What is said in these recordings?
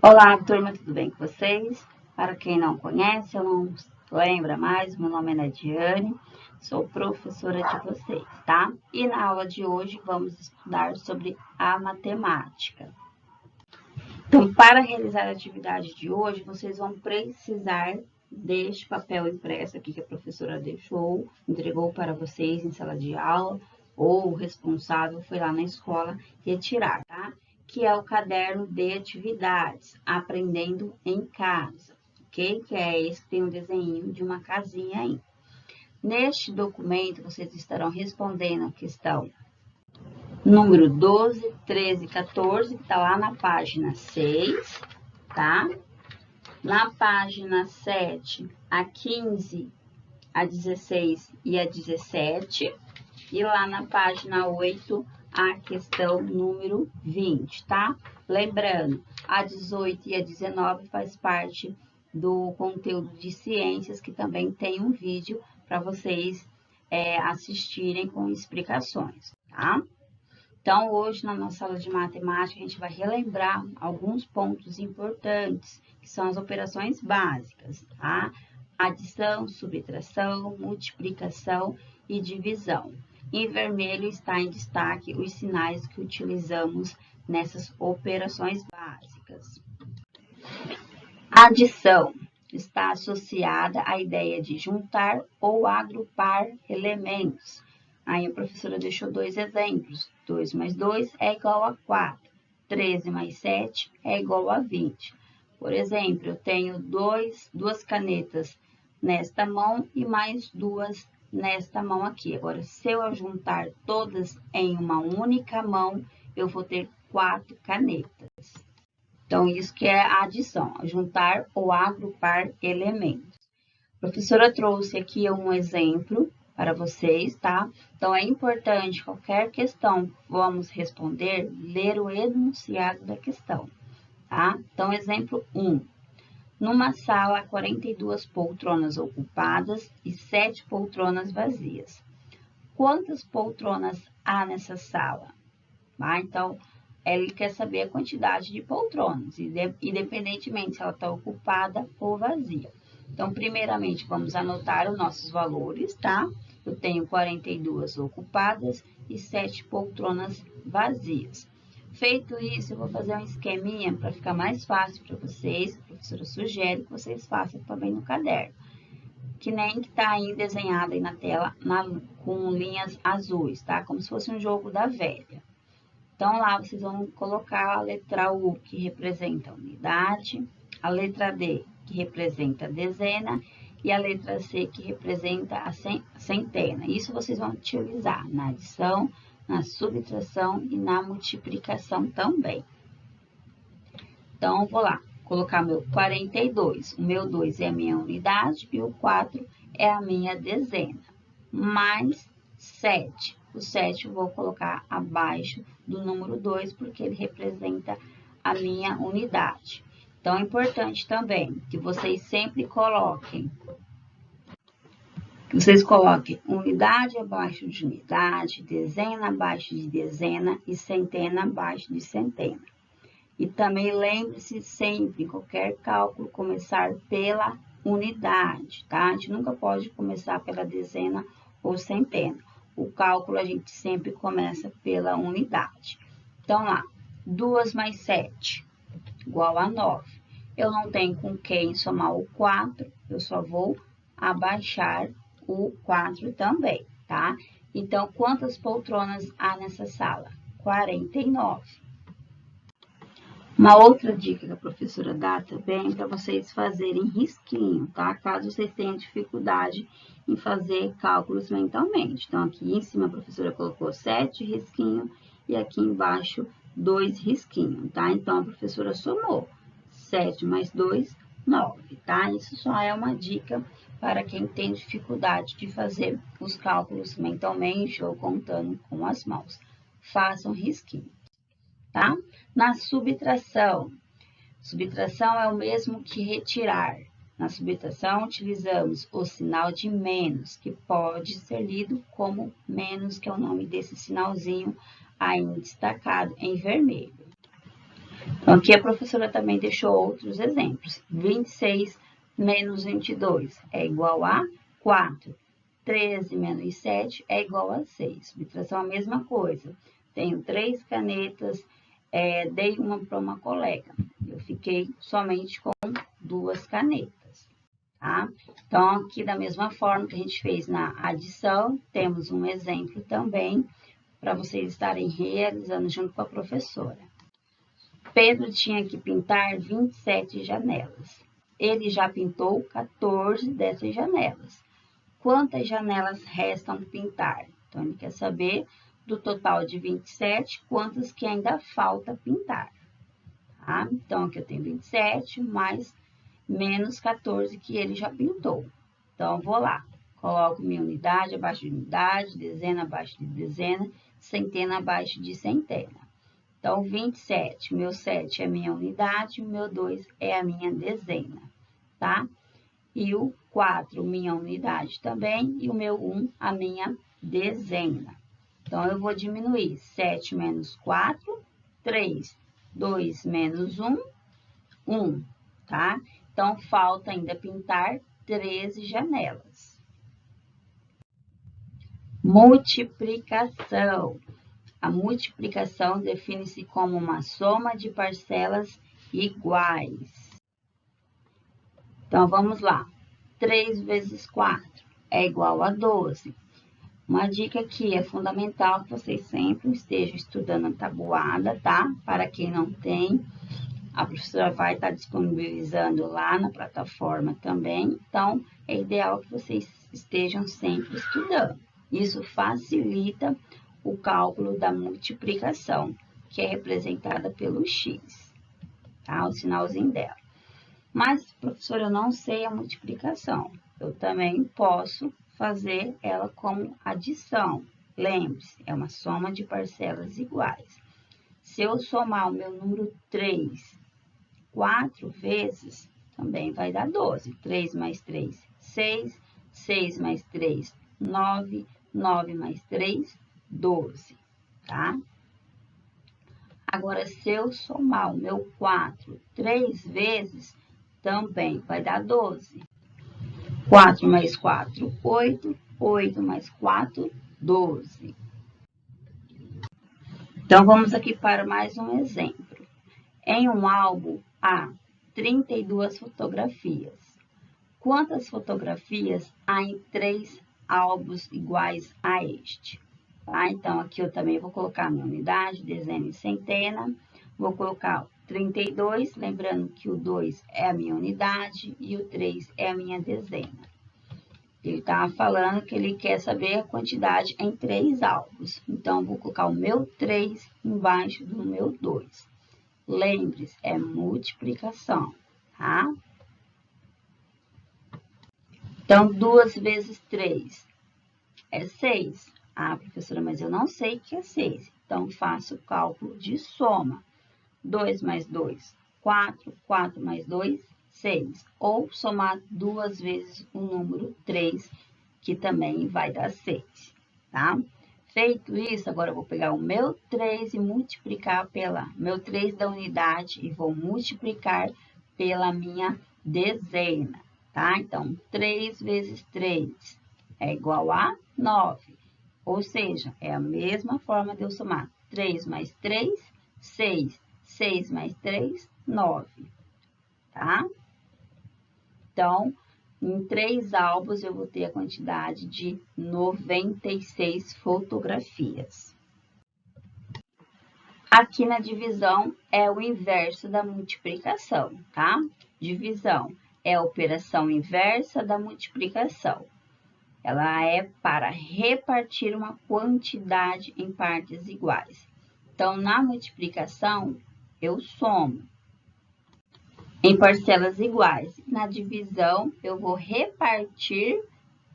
Olá, turma, tudo bem com vocês? Para quem não conhece, eu não lembra mais, meu nome é Nadiane, sou professora de vocês, tá? E na aula de hoje vamos estudar sobre a matemática. Então, para realizar a atividade de hoje, vocês vão precisar deste papel impresso aqui que a professora deixou, entregou para vocês em sala de aula, ou o responsável foi lá na escola retirar, tá? Que é o caderno de atividades, aprendendo em casa, ok? Que é esse que tem um desenho de uma casinha aí. Neste documento, vocês estarão respondendo a questão número 12, 13 e 14, que está lá na página 6, tá? Na página 7, a 15, a 16 e a 17. E lá na página 8, a questão número 20, tá? Lembrando, a 18 e a 19 faz parte do conteúdo de ciências, que também tem um vídeo para vocês assistirem com explicações, tá? Então, hoje, na nossa aula de matemática, a gente vai relembrar alguns pontos importantes, que são as operações básicas, tá? Adição, subtração, multiplicação e divisão. Em vermelho está em destaque os sinais que utilizamos nessas operações básicas. Adição está associada à ideia de juntar ou agrupar elementos. Aí a professora deixou dois exemplos. 2 mais 2 é igual a 4. 13 mais 7 é igual a 20. Por exemplo, eu tenho duas canetas nesta mão e mais duas nesta mão aqui. Agora, se eu juntar todas em uma única mão, eu vou ter 4 canetas. Então, isso que é a adição, juntar ou agrupar elementos. A professora trouxe aqui um exemplo para vocês, tá? Então, é importante, qualquer questão vamos responder, ler o enunciado da questão, tá? Então, exemplo 1. Numa sala, há 42 poltronas ocupadas e 7 poltronas vazias. Quantas poltronas há nessa sala? Tá? Então, ele quer saber a quantidade de poltronas, independentemente se ela está ocupada ou vazia. Então, primeiramente, vamos anotar os nossos valores, tá? Eu tenho 42 ocupadas e 7 poltronas vazias. Feito isso, eu vou fazer um esqueminha para ficar mais fácil para vocês. A professora sugere que vocês façam também no caderno. Que nem que está aí desenhado aí na tela com linhas azuis, tá? Como se fosse um jogo da velha. Então, lá vocês vão colocar a letra U, que representa a unidade, a letra D, que representa a dezena, e a letra C, que representa a centena. Isso vocês vão utilizar na adição, na subtração e na multiplicação também. Então, eu vou lá colocar meu 42. O meu 2 é a minha unidade e o 4 é a minha dezena. Mais 7. O 7 eu vou colocar abaixo do número 2, porque ele representa a minha unidade. Então, é importante também que vocês sempre coloquem unidade abaixo de unidade, dezena abaixo de dezena e centena abaixo de centena. E também lembre-se sempre, em qualquer cálculo, começar pela unidade, tá? A gente nunca pode começar pela dezena ou centena. O cálculo a gente sempre começa pela unidade. Então, lá, 2 mais 7 igual a 9. Eu não tenho com quem somar o 4, eu só vou abaixar o 4 também, tá? Então, quantas poltronas há nessa sala? 49. Uma outra dica que a professora dá também é para vocês fazerem risquinho, tá? Caso vocês tenham dificuldade em fazer cálculos mentalmente. Então, aqui em cima a professora colocou 7 risquinhos e aqui embaixo 2 risquinhos, tá? Então, a professora somou 7 mais 2, 9, tá? Isso só é uma dica para quem tem dificuldade de fazer os cálculos mentalmente ou contando com as mãos. Façam risquinho. Tá? Na subtração é o mesmo que retirar. Na subtração, utilizamos o sinal de menos, que pode ser lido como menos, que é o nome desse sinalzinho aí destacado em vermelho. Então, aqui a professora também deixou outros exemplos. 26 menos 22 é igual a 4. 13 menos 7 é igual a 6. Subtração é a mesma coisa. Tenho 3 canetas, dei uma para uma colega. Eu fiquei somente com 2 canetas, tá? Então, aqui da mesma forma que a gente fez na adição, temos um exemplo também para vocês estarem realizando junto com a professora. Pedro tinha que pintar 27 janelas. Ele já pintou 14 dessas janelas. Quantas janelas restam pintar? Então, ele quer saber do total de 27, quantas que ainda falta pintar. Tá? Então, aqui eu tenho 27, mais menos 14 que ele já pintou. Então, vou lá. Coloco minha unidade abaixo de unidade, dezena abaixo de dezena, centena abaixo de centena. Então, 27, meu 7 é a minha unidade, o meu 2 é a minha dezena, tá? E o 4, minha unidade também, e o meu 1, a minha dezena. Então, eu vou diminuir 7 menos 4, 3, 2 menos 1, 1, tá? Então, falta ainda pintar 13 janelas. Multiplicação. A multiplicação define-se como uma soma de parcelas iguais. Então, vamos lá. 3 vezes 4 é igual a 12. Uma dica aqui é fundamental que vocês sempre estejam estudando a tabuada, tá? Para quem não tem, a professora vai estar disponibilizando lá na plataforma também. Então, é ideal que vocês estejam sempre estudando. Isso facilita o cálculo da multiplicação, que é representada pelo x, tá? O sinalzinho dela. Mas, professora, eu não sei a multiplicação. Eu também posso fazer ela como adição. Lembre-se, é uma soma de parcelas iguais. Se eu somar o meu número 3 4 vezes, também vai dar 12. 3 mais 3, 6. 6 mais 3, 9. 9 mais 3, 12, tá? Agora, se eu somar o meu 4 3 vezes, também vai dar 12. 4 mais 4, 8. 8 mais 4, 12. Então, vamos aqui para mais um exemplo. Em um álbum há 32 fotografias. Quantas fotografias há em 3 álbuns iguais a este? Tá? Então, aqui eu também vou colocar minha unidade, dezena e centena. Vou colocar 32, lembrando que o 2 é a minha unidade e o 3 é a minha dezena. Ele estava falando que ele quer saber a quantidade em 3 álbuns. Então, vou colocar o meu 3 embaixo do meu 2. Lembre-se, é multiplicação, tá? Então, 2 vezes 3 é 6. Ah, professora, mas eu não sei o que é 6. Então, faço o cálculo de soma. 2 mais 2, 4. 4 mais 2, 6. Ou somar 2 vezes o número 3, que também vai dar 6, tá? Feito isso, agora eu vou pegar o meu 3 e multiplicar pela meu 3 da unidade e vou multiplicar pela minha dezena, tá? Então, 3 vezes 3 é igual a 9. Ou seja, é a mesma forma de eu somar 3 mais 3, 6. 6 mais 3, 9, tá? Então, em 3 álbuns, eu vou ter a quantidade de 96 fotografias. Aqui na divisão é o inverso da multiplicação, tá? Divisão é a operação inversa da multiplicação. Ela é para repartir uma quantidade em partes iguais. Então, na multiplicação, eu somo em parcelas iguais. Na divisão, eu vou repartir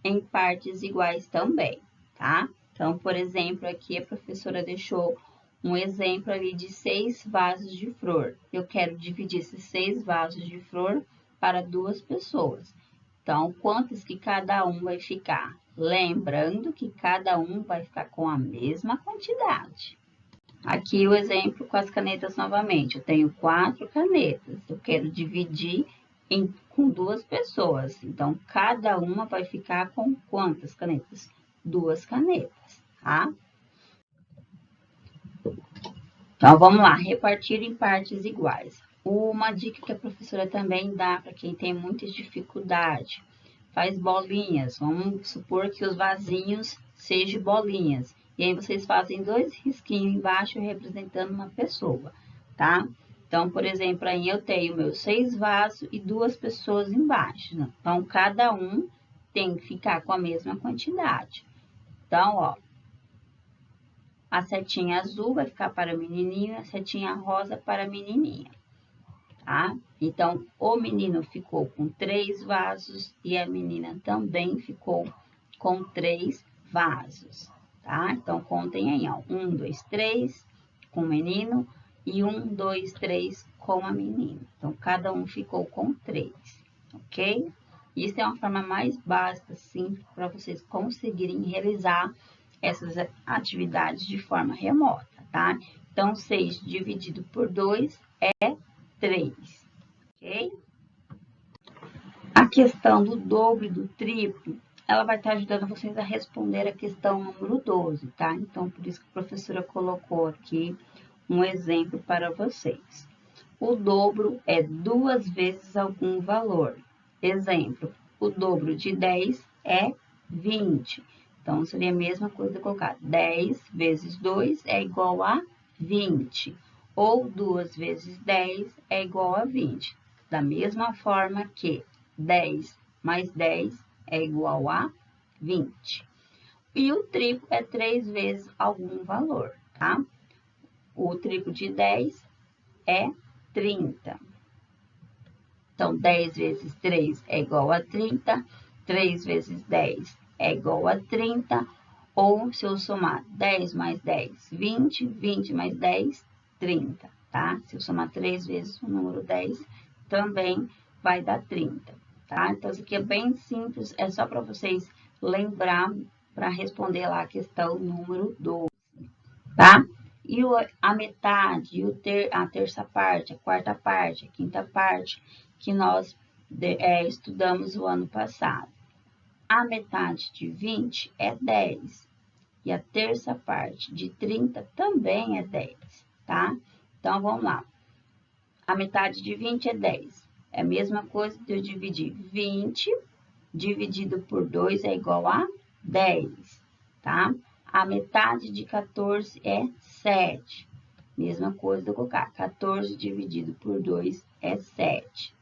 em partes iguais também, tá? Então, por exemplo, aqui a professora deixou um exemplo ali de 6 vasos de flor. Eu quero dividir esses 6 vasos de flor para 2 pessoas. Então, quantos que cada um vai ficar? Lembrando que cada um vai ficar com a mesma quantidade. Aqui o exemplo com as canetas novamente. Eu tenho 4 canetas. Eu quero dividir com 2 pessoas. Então, cada uma vai ficar com quantas canetas? 2 canetas, tá? Então, vamos lá. Repartir em partes iguais. Uma dica que a professora também dá para quem tem muita dificuldade. Faz bolinhas. Vamos supor que os vasinhos sejam bolinhas. E aí vocês fazem 2 risquinhos embaixo representando uma pessoa, tá? Então, por exemplo, aí eu tenho meus 6 vasos e 2 pessoas embaixo. Né? Então, cada um tem que ficar com a mesma quantidade. Então, ó, a setinha azul vai ficar para menininho e a setinha rosa para menininha, tá? Então, o menino ficou com 3 vasos e a menina também ficou com 3 vasos, tá? Então, contem aí, ó. 1, 2, 3 com o menino e 1, 2, 3 com a menina. Então, cada um ficou com 3, ok? Isso é uma forma mais básica, simples, para vocês conseguirem realizar essas atividades de forma remota, tá? Então, 6 dividido por 2 é 3, ok? A questão do dobro e do triplo, ela vai estar ajudando vocês a responder a questão número 12, tá? Então, por isso que a professora colocou aqui um exemplo para vocês. O dobro é 2 vezes algum valor. Exemplo, o dobro de 10 é 20. Então, seria a mesma coisa de colocar 10 vezes 2 é igual a 20. Ou 2 vezes 10 é igual a 20. Da mesma forma que 10 mais 10 é igual a 20. E o triplo é 3 vezes algum valor, tá? O triplo de 10 é 30. Então, 10 vezes 3 é igual a 30, 3 vezes 10 é igual a 30, ou se eu somar 10 mais 10, 20, 20 mais 10, 30, tá? Se eu somar 3 vezes o número 10, também vai dar 30, tá? Então, isso aqui é bem simples, é só para vocês lembrar para responder lá a questão número 12, tá? E a metade, a terça parte, a quarta parte, a quinta parte, que nós estudamos o ano passado. A metade de 20 é 10. E a terça parte de 30 também é 10, tá? Então, vamos lá. A metade de 20 é 10. É a mesma coisa de eu dividir 20 dividido por 2 é igual a 10, tá? A metade de 14 é 7. Mesma coisa de eu colocar 14 dividido por 2 é 7.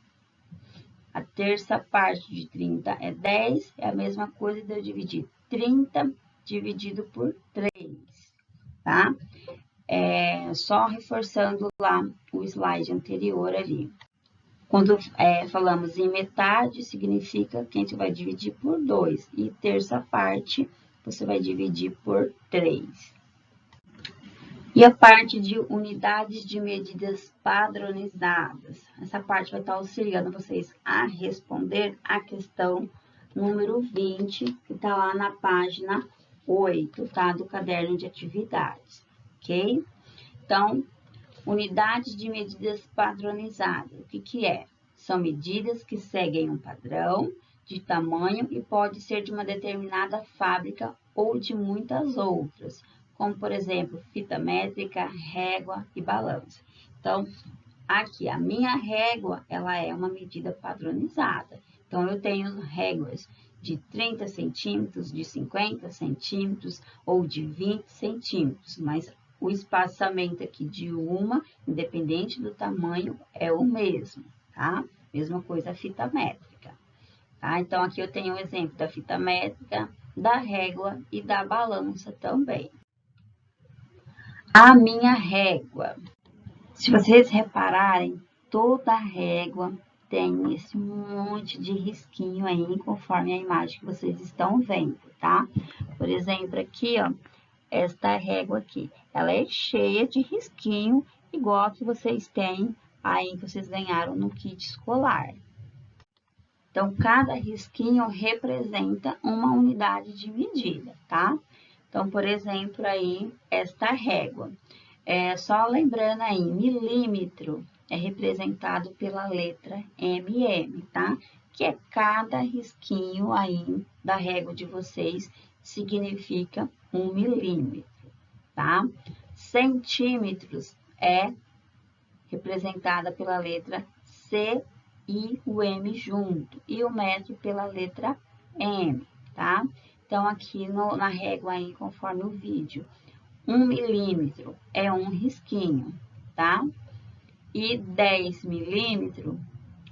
A terça parte de 30 é 10. É a mesma coisa de eu dividir 30 dividido por 3, tá? Só reforçando lá o slide anterior ali. Quando falamos em metade, significa que a gente vai dividir por 2. E terça parte, você vai dividir por 3. E a parte de unidades de medidas padronizadas. Essa parte vai estar auxiliando vocês a responder a questão número 20, que está lá na página 8, tá? Do caderno de atividades, ok? Então, unidades de medidas padronizadas. O que é? São medidas que seguem um padrão de tamanho e pode ser de uma determinada fábrica ou de muitas outras, como, por exemplo, fita métrica, régua e balança. Então, aqui, a minha régua, ela é uma medida padronizada. Então, eu tenho réguas de 30 centímetros, de 50 centímetros ou de 20 centímetros, mas o espaçamento aqui de uma, independente do tamanho, é o mesmo, tá? Mesma coisa a fita métrica, tá? Então, aqui eu tenho o exemplo da fita métrica, da régua e da balança também. A minha régua. Se vocês repararem, toda régua tem esse monte de risquinho aí, conforme a imagem que vocês estão vendo, tá? Por exemplo, aqui, ó, esta régua aqui, ela é cheia de risquinho, igual a que vocês têm aí, que vocês ganharam no kit escolar. Então, cada risquinho representa uma unidade de medida, tá? Então, por exemplo, aí, esta régua. Só lembrando aí, milímetro é representado pela letra MM, tá? Que é cada risquinho aí da régua de vocês significa 1 milímetro, tá? Centímetros é representada pela letra C e o M junto, e o metro pela letra M, tá? Então, aqui na régua aí, conforme o vídeo, 1 milímetro é um risquinho, tá? E 10 milímetros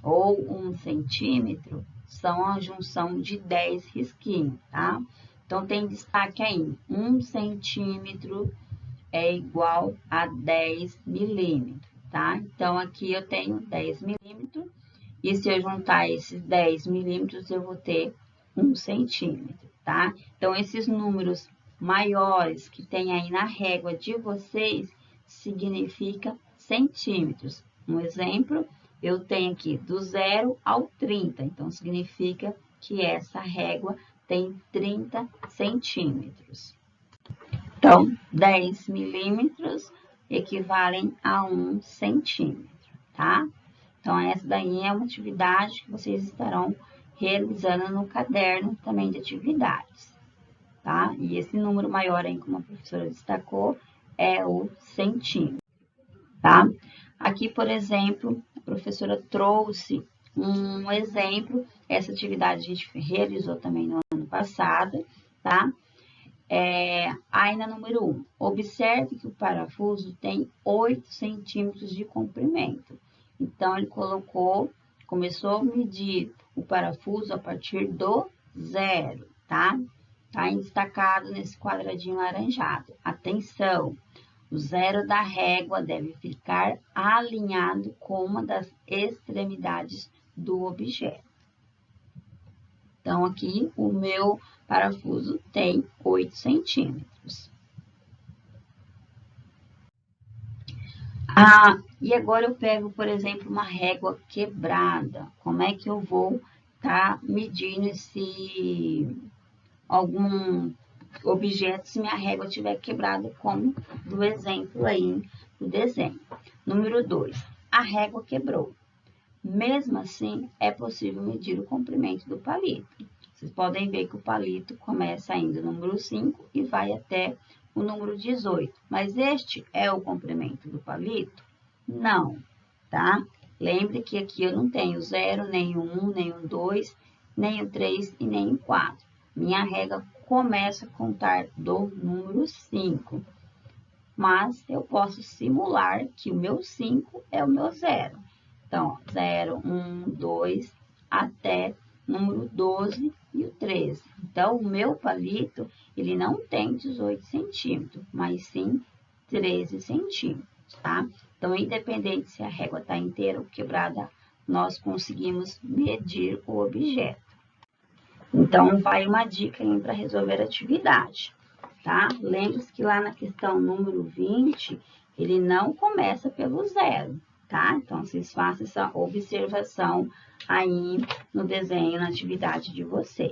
ou 1 centímetro são a junção de 10 risquinhos, tá? Então, tem destaque aí, 1 centímetro é igual a 10 milímetros, tá? Então, aqui eu tenho 10 milímetros, e se eu juntar esses 10 milímetros, eu vou ter 1 centímetro, tá? Então, esses números maiores que tem aí na régua de vocês, significa centímetros. Um exemplo, eu tenho aqui do 0 ao 30, então significa que essa régua tem 30 centímetros. Então, 10 milímetros equivalem a 1 centímetro, tá? Então, essa daí é uma atividade que vocês estarão realizando no caderno também de atividades, tá? E esse número maior aí, como a professora destacou, é o centímetro, tá? Aqui, por exemplo, a professora trouxe um exemplo, essa atividade a gente realizou também no ano passado, tá? Aí na número 1, observe que o parafuso tem 8 centímetros de comprimento. Então, ele começou a medir o parafuso a partir do 0, tá? Tá destacado nesse quadradinho laranjado. Atenção, o 0 da régua deve ficar alinhado com uma das extremidades do objeto. Então, aqui o meu parafuso tem 8 centímetros. E agora eu pego, por exemplo, uma régua quebrada. Como é que eu vou estar medindo algum objeto se minha régua estiver quebrada, como do exemplo aí do desenho? Número 2, a régua quebrou. Mesmo assim, é possível medir o comprimento do palito. Vocês podem ver que o palito começa ainda no número 5 e vai até o número 18. Mas este é o comprimento do palito? Não, tá? Lembre que aqui eu não tenho 0, nem o 1, nem o 2, nem o 3 e nem o 4. Minha régua começa a contar do número 5. Mas eu posso simular que o meu 5 é o meu 0. Então, 0, 1, 2, até número 12 e o 13. Então, o meu palito, ele não tem 18 centímetros, mas sim 13 centímetros, tá? Então, independente se a régua está inteira ou quebrada, nós conseguimos medir o objeto. Então, vai uma dica aí para resolver a atividade, tá? Lembre-se que lá na questão número 20, ele não começa pelo 0. Tá? Então, vocês façam essa observação aí no desenho, na atividade de vocês.